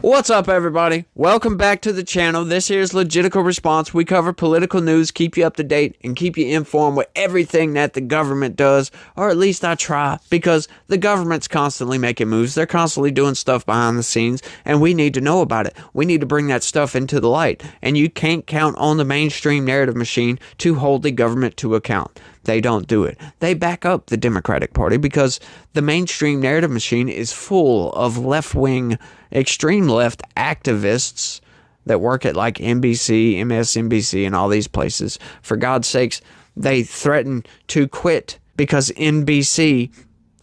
What's up, everybody? Welcome back to the channel. This here is Legitical Response. We cover political news, keep you up to date, and keep you informed with everything that the government does, or at least I try, because the government's constantly making moves. They're constantly doing stuff behind the scenes, and we need to know about it. We need to bring that stuff into the light, and you can't count on the mainstream narrative machine to hold the government to account. They don't do it. They back up the Democratic Party because the mainstream narrative machine is full of left-wing, extreme left activists that work at like NBC, MSNBC, and all these places. For God's sakes, they threaten to quit because NBC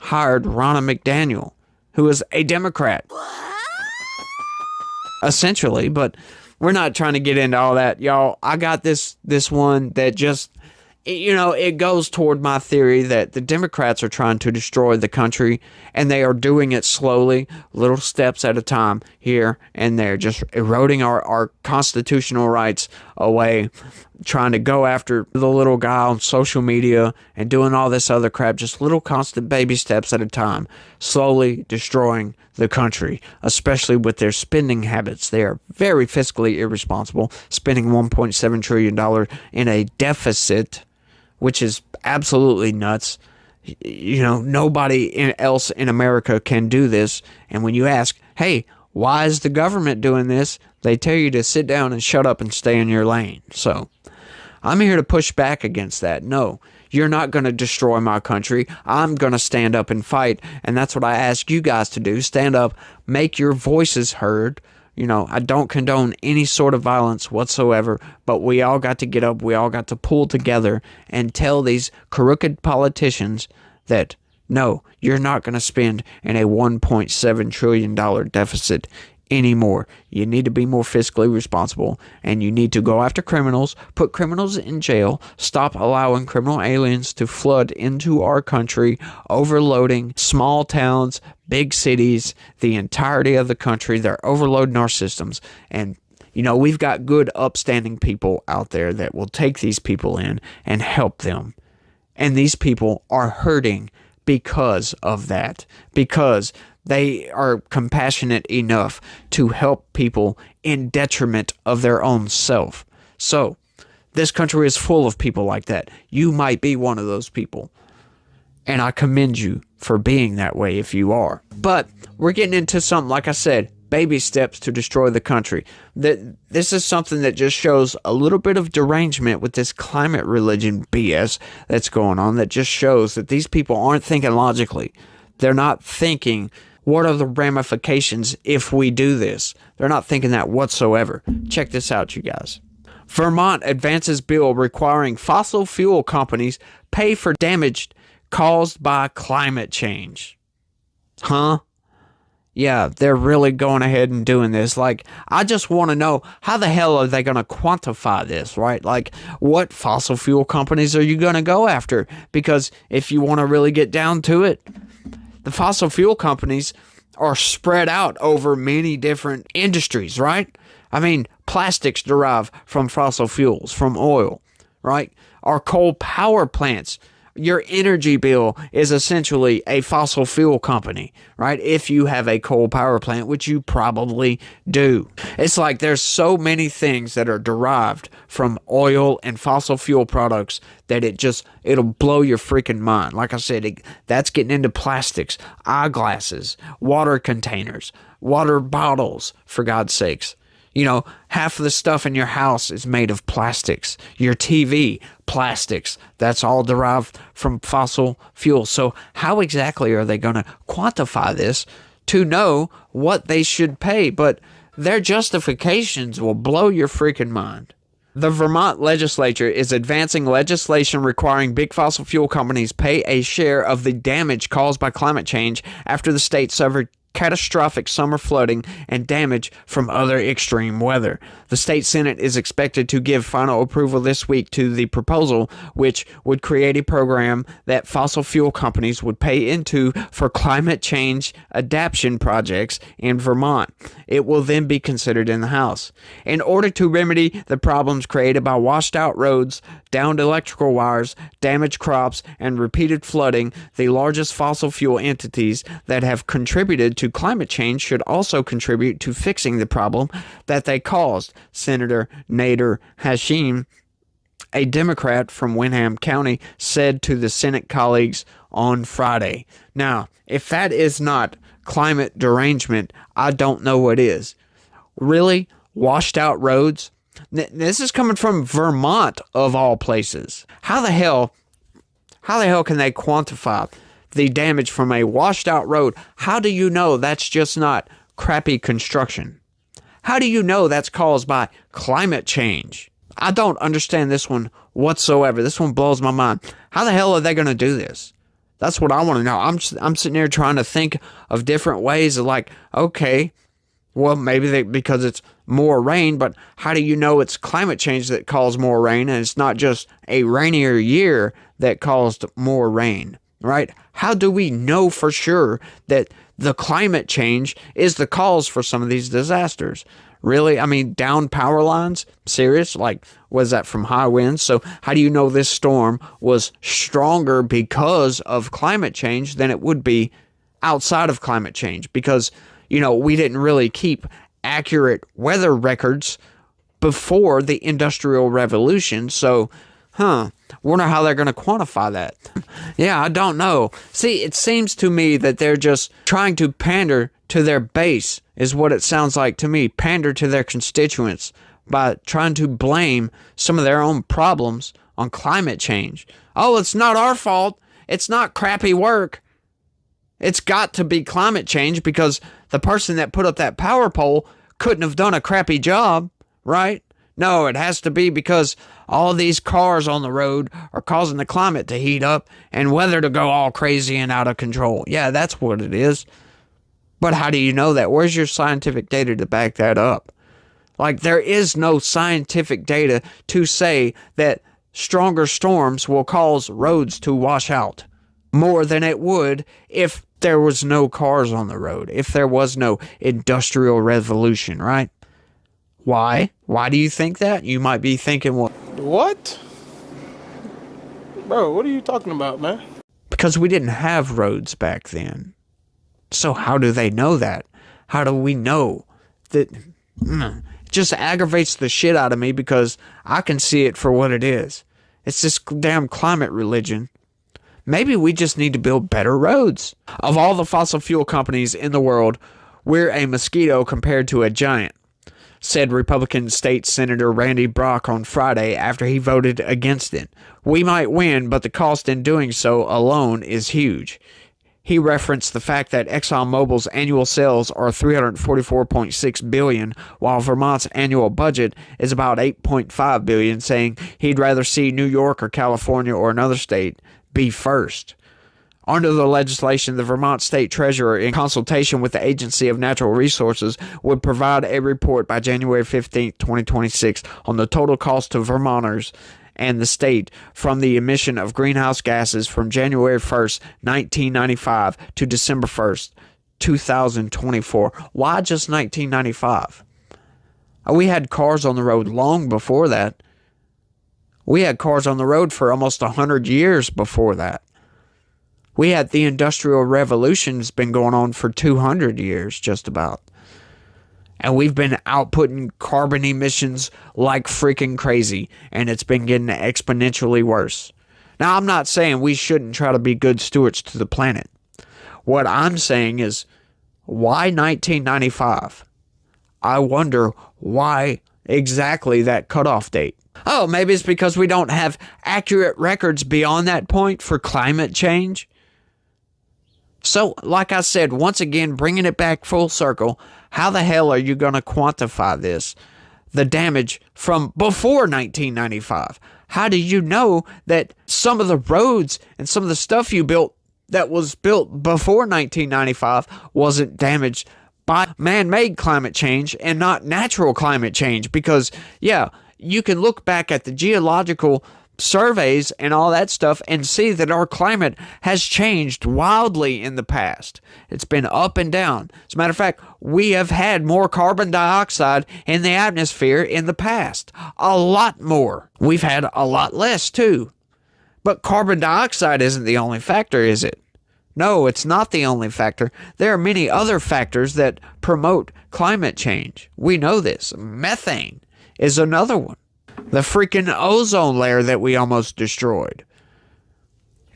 hired Ronna McDaniel, who is a Democrat. Essentially, but we're not trying to get into all that, y'all. I got this one that just... it goes toward my theory that the Democrats are trying to destroy the country, and they are doing it slowly, little steps at a time, here and there, just eroding our constitutional rights away, trying to go after the little guy on social media and doing all this other crap, just little constant baby steps at a time, slowly destroying the country, especially with their spending habits. They are very fiscally irresponsible, spending $1.7 trillion in a deficit, which is absolutely nuts. Nobody else in America can do this. And when you ask, hey, why is the government doing this? They tell you to sit down and shut up and stay in your lane. So I'm here to push back against that. No, you're not going to destroy my country. I'm going to stand up and fight. And that's what I ask you guys to do. Stand up, make your voices heard. I don't condone any sort of violence whatsoever, but we all got to get up, we all got to pull together and tell these crooked politicians that, no, you're not going to spend in a $1.7 trillion deficit anymore. You need to be more fiscally responsible, and you need to go after criminals, put criminals in jail, stop allowing criminal aliens to flood into our country, overloading small towns, big cities, the entirety of the country. They're overloading our systems. And, we've got good, upstanding people out there that will take these people in and help them. And these people are hurting because of that. Because they are compassionate enough to help people in detriment of their own self. So, this country is full of people like that. You might be one of those people. And I commend you for being that way if you are. But we're getting into something, like I said, baby steps to destroy the country. This is something that just shows a little bit of derangement with this climate religion BS that's going on, that just shows that these people aren't thinking logically. They're not thinking, what are the ramifications if we do this? They're not thinking that whatsoever. Check this out, you guys. Vermont advances bill requiring fossil fuel companies pay for damage caused by climate change. Huh? Yeah, they're really going ahead and doing this. I just want to know, how the hell are they going to quantify this, right? What fossil fuel companies are you going to go after? Because if you want to really get down to it, the fossil fuel companies are spread out over many different industries, right? I mean, plastics derive from fossil fuels, from oil, right? Our coal power plants, your energy bill is essentially a fossil fuel company, right? If you have a coal power plant, which you probably do. It's like there's so many things that are derived from oil and fossil fuel products that it'll blow your freaking mind. Like I said, that's getting into plastics, eyeglasses, water containers, water bottles, for God's sakes. Half of the stuff in your house is made of plastics. Your TV, plastics. That's all derived from fossil fuels. So how exactly are they going to quantify this to know what they should pay? But their justifications will blow your freaking mind. The Vermont legislature is advancing legislation requiring big fossil fuel companies pay a share of the damage caused by climate change after the state suffered catastrophic summer flooding and damage from other extreme weather. The state Senate is expected to give final approval this week to the proposal, which would create a program that fossil fuel companies would pay into for climate change adaptation projects in Vermont. It will then be considered in the House. In order to remedy the problems created by washed out roads, downed electrical wires, damaged crops, and repeated flooding, the largest fossil fuel entities that have contributed to climate change should also contribute to fixing the problem that they caused, Senator Nader Hashim, a Democrat from Windham County, said to the Senate colleagues on Friday. Now, if that is not climate derangement, I don't know what is. Really? Washed out roads? This is coming from Vermont, of all places. How the hell can they quantify the damage from a washed out road? How do you know that's just not crappy construction? How do you know that's caused by climate change? I don't understand this one whatsoever. This one blows my mind. How the hell are they going to do this? That's what I want to know. I'm sitting here trying to think of different ways of like, okay, well, maybe because it's more rain, but how do you know it's climate change that caused more rain and it's not just a rainier year that caused more rain, right? How do we know for sure that the climate change is the cause for some of these disasters? Really? I mean, down power lines? Serious? Like, was that from high winds? So how do you know this storm was stronger because of climate change than it would be outside of climate change? Because, we didn't really keep accurate weather records before the Industrial Revolution. So, wonder how they're going to quantify that. Yeah, I don't know. See, it seems to me that they're just trying to pander to their base, is what it sounds like to me. Pander to their constituents by trying to blame some of their own problems on climate change. Oh, it's not our fault. It's not crappy work. It's got to be climate change because the person that put up that power pole couldn't have done a crappy job, right? No, it has to be because all these cars on the road are causing the climate to heat up and weather to go all crazy and out of control. Yeah, that's what it is. But how do you know that? Where's your scientific data to back that up? Like, there is no scientific data to say that stronger storms will cause roads to wash out more than it would if there was no cars on the road, if there was no industrial revolution, right? Why? Why do you think that? You might be thinking, well, What? Bro, what are you talking about, man? because we didn't have roads back then. So how do they know that? How do we know that? It just aggravates the shit out of me because I can see it for what it is. It's this damn climate religion. Maybe we just need to build better roads. Of all the fossil fuel companies in the world, we're a mosquito compared to a giant, said Republican State Senator Randy Brock on Friday after he voted against it. We might win, but the cost in doing so alone is huge. He referenced the fact that ExxonMobil's annual sales are $344.6 billion, while Vermont's annual budget is about $8.5 billion, saying he'd rather see New York or California or another state be first. Under the legislation, the Vermont State Treasurer, in consultation with the Agency of Natural Resources, would provide a report by January 15, 2026 on the total cost to Vermonters and the state from the emission of greenhouse gases from January 1st, 1995 to December 1st, 2024. Why just 1995? We had cars on the road long before that. We had cars on the road for almost 100 years before that. We had the Industrial Revolution has been going on for 200 years, just about. And we've been outputting carbon emissions like freaking crazy, and it's been getting exponentially worse. Now, I'm not saying we shouldn't try to be good stewards to the planet. What I'm saying is, why 1995? I wonder why exactly that cutoff date. Oh, maybe it's because we don't have accurate records beyond that point for climate change. So, like I said, once again, bringing it back full circle, how the hell are you going to quantify this? The damage from before 1995. How do you know that some of the roads and some of the stuff you built that was built before 1995 wasn't damaged by man-made climate change and not natural climate change? Because, yeah, you can look back at the geological surveys and all that stuff and see that our climate has changed wildly in the past. It's been up and down. As a matter of fact, we have had more carbon dioxide in the atmosphere in the past. A lot more. We've had a lot less too. But carbon dioxide isn't the only factor, is it? No, it's not the only factor. There are many other factors that promote climate change. We know this. Methane is another one. The freaking ozone layer that we almost destroyed.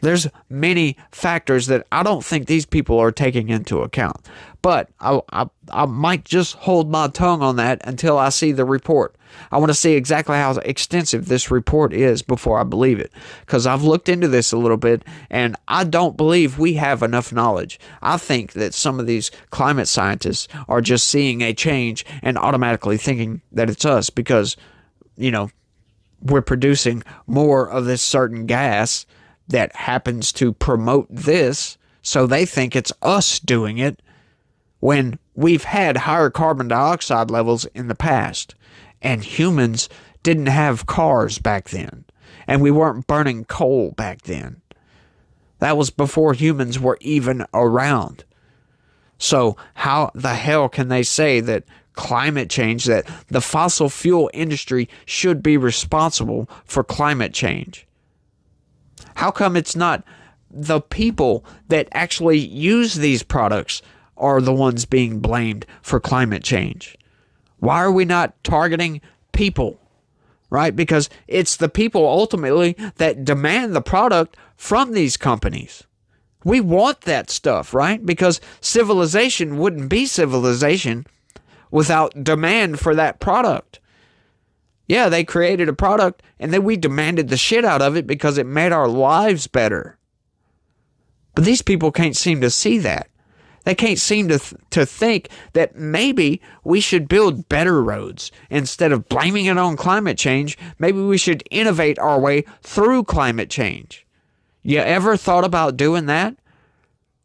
There's many factors that I don't think these people are taking into account. But I might just hold my tongue on that until I see the report. I want to see exactly how extensive this report is before I believe it. Because I've looked into this a little bit, and I don't believe we have enough knowledge. I think that some of these climate scientists are just seeing a change and automatically thinking that it's us because, we're producing more of this certain gas that happens to promote this, so they think it's us doing it when we've had higher carbon dioxide levels in the past, and humans didn't have cars back then, and we weren't burning coal back then. That was before humans were even around. So how the hell can they say that climate change, that the fossil fuel industry should be responsible for climate change? How come it's not the people that actually use these products are the ones being blamed for climate change? Why are we not targeting people, right? Because it's the people ultimately that demand the product from these companies. We want that stuff, right? Because civilization wouldn't be civilization without demand for that product. Yeah, they created a product and then we demanded the shit out of it because it made our lives better. But these people can't seem to see that. They can't seem to think that maybe we should build better roads. Instead of blaming it on climate change, maybe we should innovate our way through climate change. You ever thought about doing that?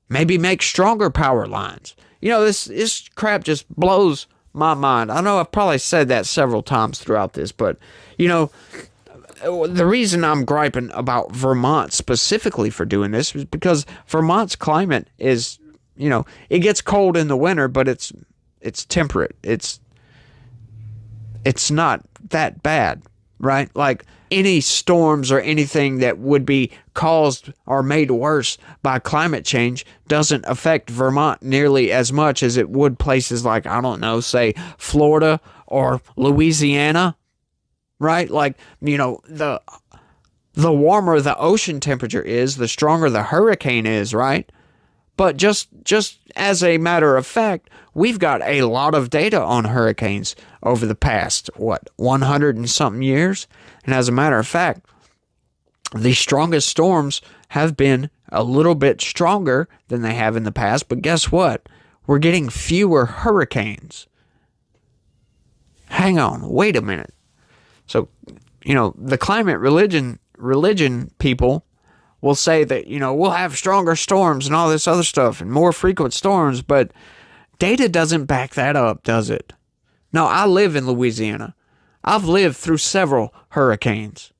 Maybe make stronger power lines. This crap just blows my mind. I know I've probably said that several times throughout this, but, the reason I'm griping about Vermont specifically for doing this is because Vermont's climate is, it gets cold in the winter, but it's temperate. It's not that bad, right? Like any storms or anything that would be caused or made worse by climate change doesn't affect Vermont nearly as much as it would places like, I don't know, say Florida or Louisiana, right? Like, the warmer the ocean temperature is, the stronger the hurricane is, right? But just as a matter of fact, we've got a lot of data on hurricanes over the past, 100 and something years? And as a matter of fact, the strongest storms have been a little bit stronger than they have in the past. But guess what? We're getting fewer hurricanes. Hang on, wait a minute. So, the climate religion people will say that, we'll have stronger storms and all this other stuff and more frequent storms, but data doesn't back that up, does it? No, I live in Louisiana. I've lived through several hurricanes.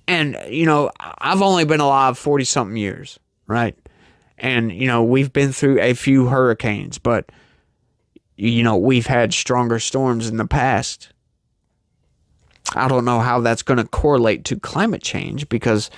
And, I've only been alive 40-something years, right? And, we've been through a few hurricanes, but, we've had stronger storms in the past. I don't know how that's going to correlate to climate change because,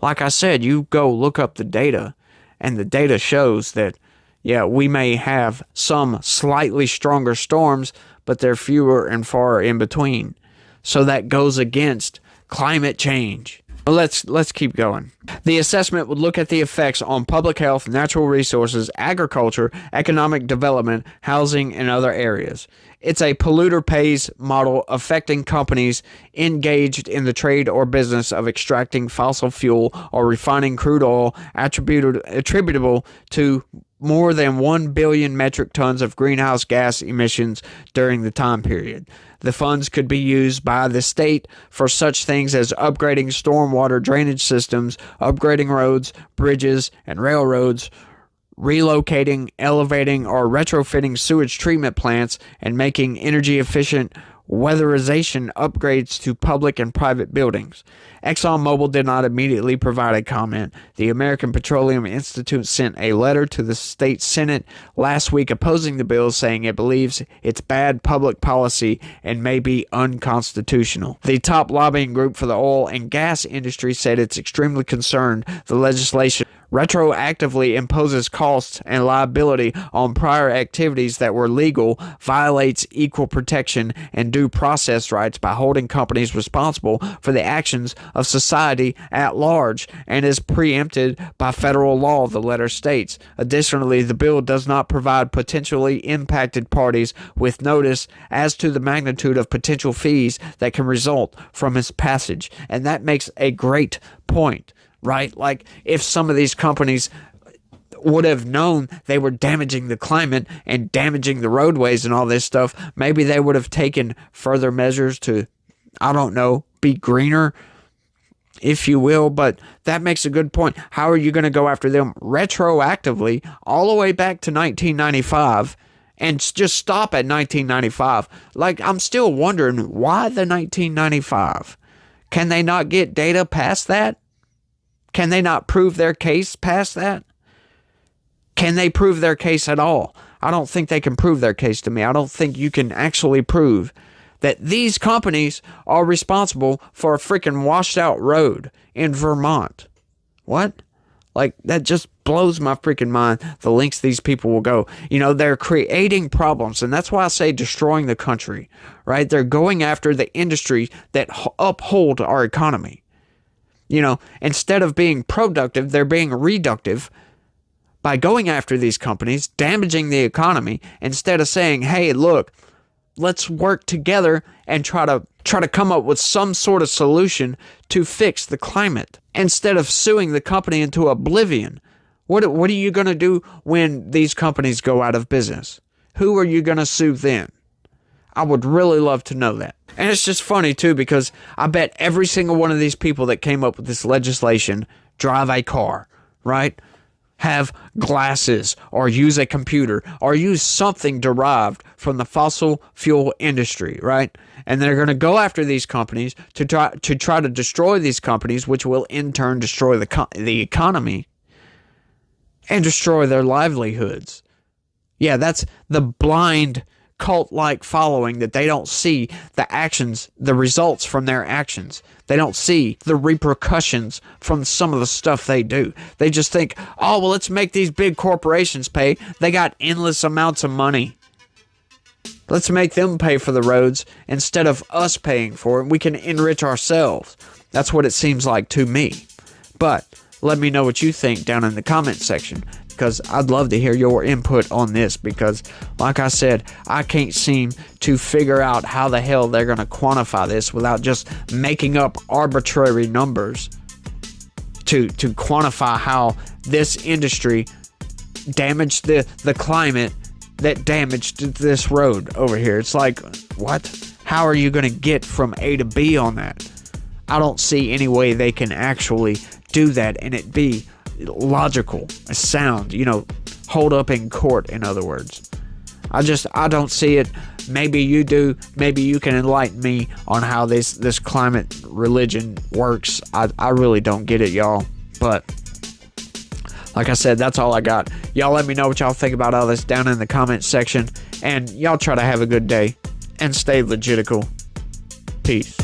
like I said, you go look up the data, and the data shows that, we may have some slightly stronger storms, but they're fewer and far in between. So that goes against climate change. Let's keep going. The assessment would look at the effects on public health, natural resources, agriculture, economic development, housing, and other areas. It's a polluter pays model affecting companies engaged in the trade or business of extracting fossil fuel or refining crude oil attributable to more than 1 billion metric tons of greenhouse gas emissions during the time period. The funds could be used by the state for such things as upgrading stormwater drainage systems, upgrading roads, bridges, and railroads, relocating, elevating, or retrofitting sewage treatment plants, and making energy-efficient weatherization upgrades to public and private buildings. ExxonMobil did not immediately provide a comment. The American Petroleum Institute sent a letter to the state Senate last week opposing the bill, saying it believes it's bad public policy and may be unconstitutional. The top lobbying group for the oil and gas industry said it's extremely concerned the legislation retroactively imposes costs and liability on prior activities that were legal, violates equal protection and due process rights by holding companies responsible for the actions of society at large, and is preempted by federal law, the letter states. Additionally, the bill does not provide potentially impacted parties with notice as to the magnitude of potential fees that can result from its passage. And that makes a great point, right? Like, if some of these companies would have known they were damaging the climate and damaging the roadways and all this stuff, maybe they would have taken further measures to, I don't know, be greener, if you will. But that makes a good point. How are you going to go after them retroactively all the way back to 1995 and just stop at 1995? Like, I'm still wondering, why the 1995? Can they not get data past that? Can they not prove their case past that? Can they prove their case at all? I don't think they can prove their case to me. I don't think you can actually prove that these companies are responsible for a freaking washed out road in Vermont. What? Like, that just blows my freaking mind, the lengths these people will go. You know, they're creating problems, and that's why I say destroying the country, right? They're going after the industry that uphold our economy. You know, instead of being productive, they're being reductive by going after these companies, damaging the economy, instead of saying, hey, look, let's work together and try to come up with some sort of solution to fix the climate, instead of suing the company into oblivion. What are you going to do when these companies go out of business? Who are you going to sue then? I would really love to know that. And it's just funny, too, because I bet every single one of these people that came up with this legislation drive a car, right? Have glasses, or use a computer, or use something derived from the fossil fuel industry, right? And they're going to go after these companies to try to destroy these companies, which will in turn destroy the economy and destroy their livelihoods. Yeah, that's the blind cult-like following that they don't see the actions, the results from their actions. They don't see the repercussions from some of the stuff they do. They just think, oh, well, let's make these big corporations pay. They got endless amounts of money. Let's make them pay for the roads instead of us paying for it. We can enrich ourselves. That's what it seems like to me. But let me know what you think down in the comment section, because I'd love to hear your input on this, because like I said, I can't seem to figure out how the hell they're going to quantify this without just making up arbitrary numbers to quantify how this industry damaged the climate that damaged this road over here. It's like, what? How are you going to get from A to B on that? I don't see any way they can actually do that and it be logical, sound, hold up in court, in other words. I don't see it. Maybe you do. Maybe you can enlighten me on how this climate religion works. I really don't get it, y'all. But like I said, that's all I got. Y'all let me know what y'all think about all this down in the comment section. And y'all try to have a good day and stay legitical. Peace.